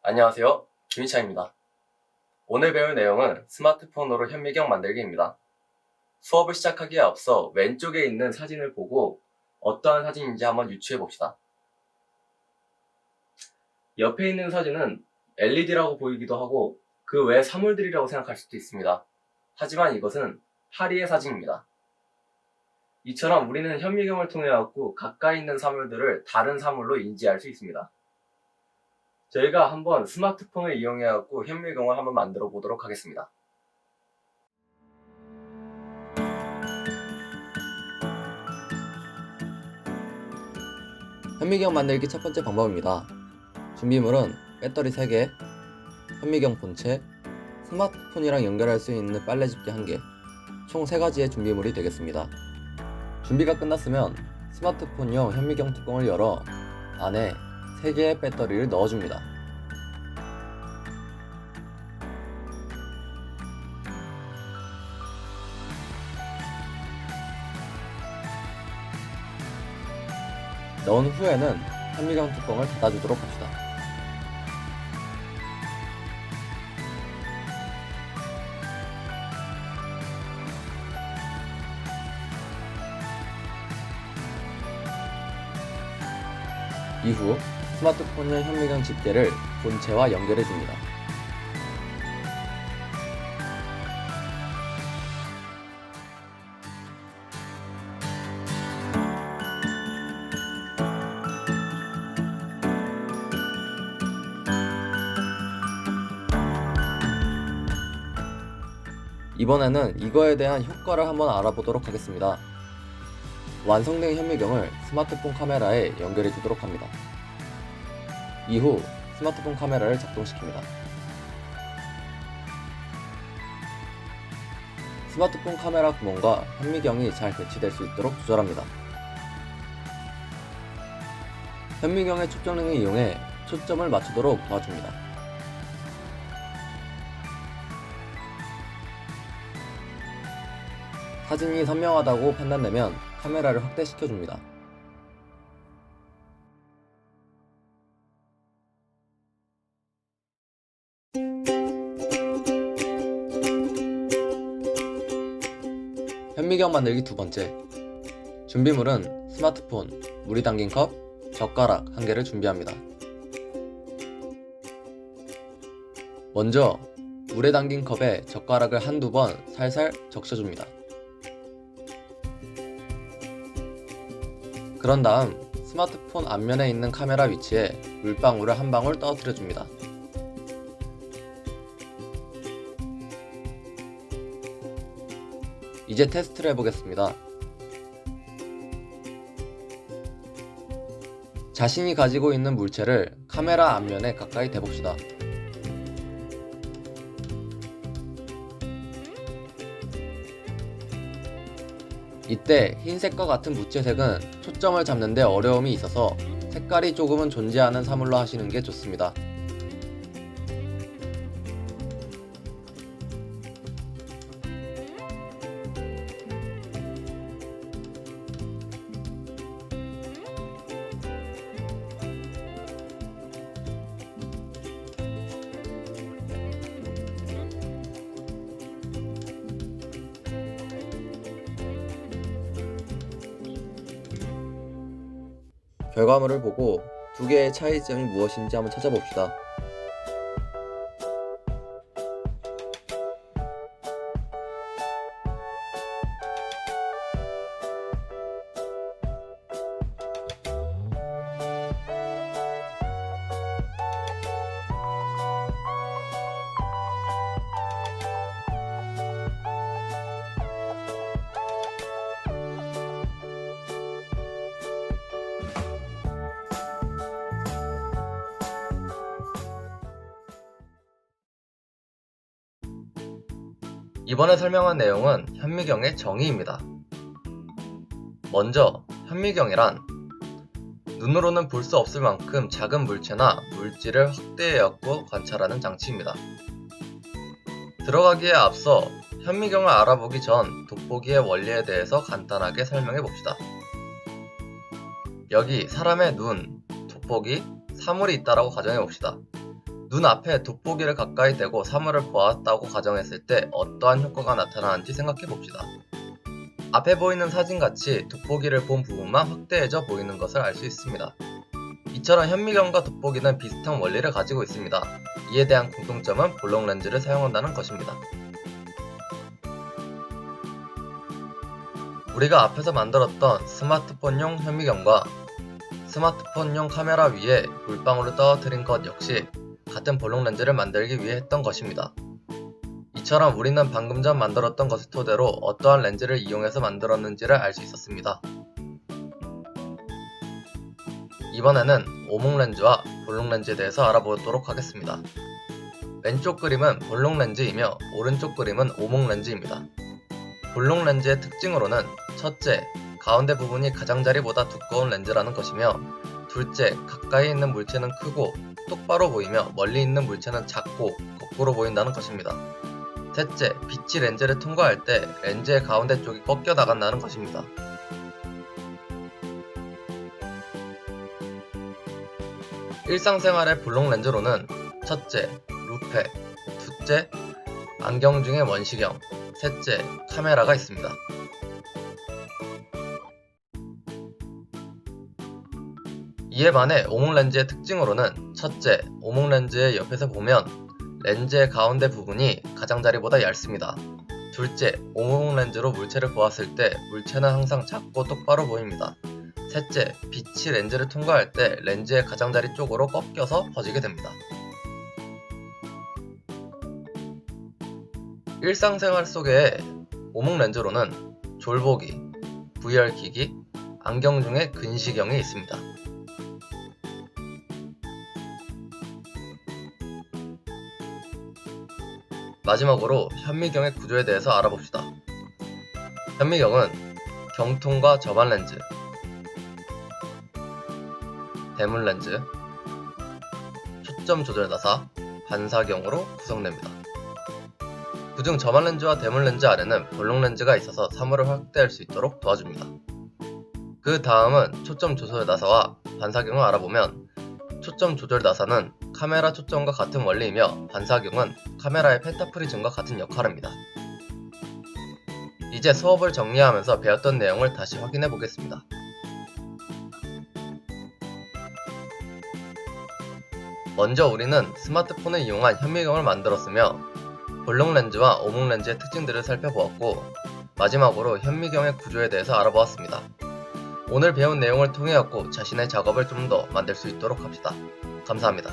안녕하세요. 김희찬입니다. 오늘 배울 내용은 스마트폰으로 현미경 만들기입니다. 수업을 시작하기에 앞서 왼쪽에 있는 사진을 보고 어떠한 사진인지 한번 유추해 봅시다. 옆에 있는 사진은 LED라고 보이기도 하고 그 외 사물들이라고 생각할 수도 있습니다. 하지만 이것은 파리의 사진입니다. 이처럼 우리는 현미경을 통해 가까이 있는 사물들을 다른 사물로 인지할 수 있습니다. 저희가 한번 스마트폰을 이용해 현미경을 한번 만들어 보도록 하겠습니다. 현미경 만들기 첫 번째 방법입니다. 준비물은 배터리 3개, 현미경 본체, 스마트폰이랑 연결할 수 있는 빨래집게 1개, 총 3가지의 준비물이 되겠습니다. 준비가 끝났으면 스마트폰용 현미경 뚜껑을 열어 안에 3개의 배터리를 넣어줍니다. 넣은 후에는 현미경 뚜껑을 닫아주도록 합시다. 이후 스마트폰용 현미경 집게를 본체와 연결해줍니다. 이번에는 이거에 대한 효과를 한번 알아보도록 하겠습니다. 완성된 현미경을 스마트폰 카메라에 연결해 주도록 합니다. 이후 스마트폰 카메라를 작동시킵니다. 스마트폰 카메라 구멍과 현미경이 잘 배치될 수 있도록 조절합니다. 현미경의 초점링을 이용해 초점을 맞추도록 도와줍니다. 사진이 선명하다고 판단되면 카메라를 확대시켜줍니다. 현미경 만들기 두 번째. 준비물은 스마트폰, 물이 담긴 컵, 젓가락 1개를 준비합니다. 먼저 물에 담긴 컵에 젓가락을 한두 번 살살 적셔줍니다. 그런 다음 스마트폰 앞면에 있는 카메라 위치에 물방울을 한 방울 떨어뜨려 줍니다. 이제 테스트를 해보겠습니다. 자신이 가지고 있는 물체를 카메라 앞면에 가까이 대봅시다. 이때 흰색과 같은 무채색은 초점을 잡는 데 어려움이 있어서 색깔이 조금은 존재하는 사물로 하시는 게 좋습니다. 결과물을 보고 두 개의 차이점이 무엇인지 한번 찾아봅시다. 이번에 설명한 내용은 현미경의 정의입니다. 먼저 현미경이란 눈으로는 볼 수 없을 만큼 작은 물체나 물질을 확대해갖고 관찰하는 장치입니다. 들어가기에 앞서 현미경을 알아보기 전 돋보기의 원리에 대해서 간단하게 설명해 봅시다. 여기 사람의 눈, 돋보기, 사물이 있다라고 가정해 봅시다. 눈앞에 돋보기를 가까이 대고 사물을 보았다고 가정했을 때 어떠한 효과가 나타나는지 생각해 봅시다. 앞에 보이는 사진같이 돋보기를 본 부분만 확대해져 보이는 것을 알 수 있습니다. 이처럼 현미경과 돋보기는 비슷한 원리를 가지고 있습니다. 이에 대한 공통점은 볼록 렌즈를 사용한다는 것입니다. 우리가 앞에서 만들었던 스마트폰용 현미경과 스마트폰용 카메라 위에 물방울을 떨어뜨린 것 역시 같은 볼록 렌즈를 만들기 위해 했던 것입니다. 이처럼 우리는 방금 전 만들었던 것을 토대로 어떠한 렌즈를 이용해서 만들었는지를 알 수 있었습니다. 이번에는 오목 렌즈와 볼록 렌즈에 대해서 알아보도록 하겠습니다. 왼쪽 그림은 볼록 렌즈이며 오른쪽 그림은 오목 렌즈입니다. 볼록 렌즈의 특징으로는 첫째, 가운데 부분이 가장자리보다 두꺼운 렌즈라는 것이며, 둘째, 가까이 있는 물체는 크고 똑바로 보이며 멀리 있는 물체는 작고 거꾸로 보인다는 것입니다. 셋째, 빛이 렌즈를 통과할 때 렌즈의 가운데 쪽이 꺾여 나간다는 것입니다. 일상생활의 볼록 렌즈로는 첫째, 루페, 둘째, 안경 중의 원시경, 셋째, 카메라가 있습니다. 이에 반해 오목 렌즈의 특징으로는 첫째, 오목 렌즈의 옆에서 보면 렌즈의 가운데 부분이 가장자리보다 얇습니다. 둘째, 오목 렌즈로 물체를 보았을 때 물체는 항상 작고 똑바로 보입니다. 셋째, 빛이 렌즈를 통과할 때 렌즈의 가장자리 쪽으로 꺾여서 퍼지게 됩니다. 일상생활 속의 오목 렌즈로는 졸보기, VR기기, 안경 중에 근시경이 있습니다. 마지막으로 현미경의 구조에 대해서 알아봅시다. 현미경은 경통과 접안 렌즈, 대문 렌즈, 초점 조절 나사, 반사경으로 구성됩니다. 그중 접안 렌즈와 대문 렌즈 아래는 볼록 렌즈가 있어서 사물을 확대할 수 있도록 도와줍니다. 그 다음은 초점 조절 나사와 반사경을 알아보면, 초점 조절 나사는 카메라 초점과 같은 원리이며 반사경은 카메라의 펜타프리즘과 같은 역할을 합니다. 이제 수업을 정리하면서 배웠던 내용을 다시 확인해 보겠습니다. 먼저 우리는 스마트폰을 이용한 현미경을 만들었으며 볼록 렌즈와 오목 렌즈의 특징들을 살펴보았고, 마지막으로 현미경의 구조에 대해서 알아보았습니다. 오늘 배운 내용을 통하였고 자신의 작업을 좀 더 만들 수 있도록 합시다. 감사합니다.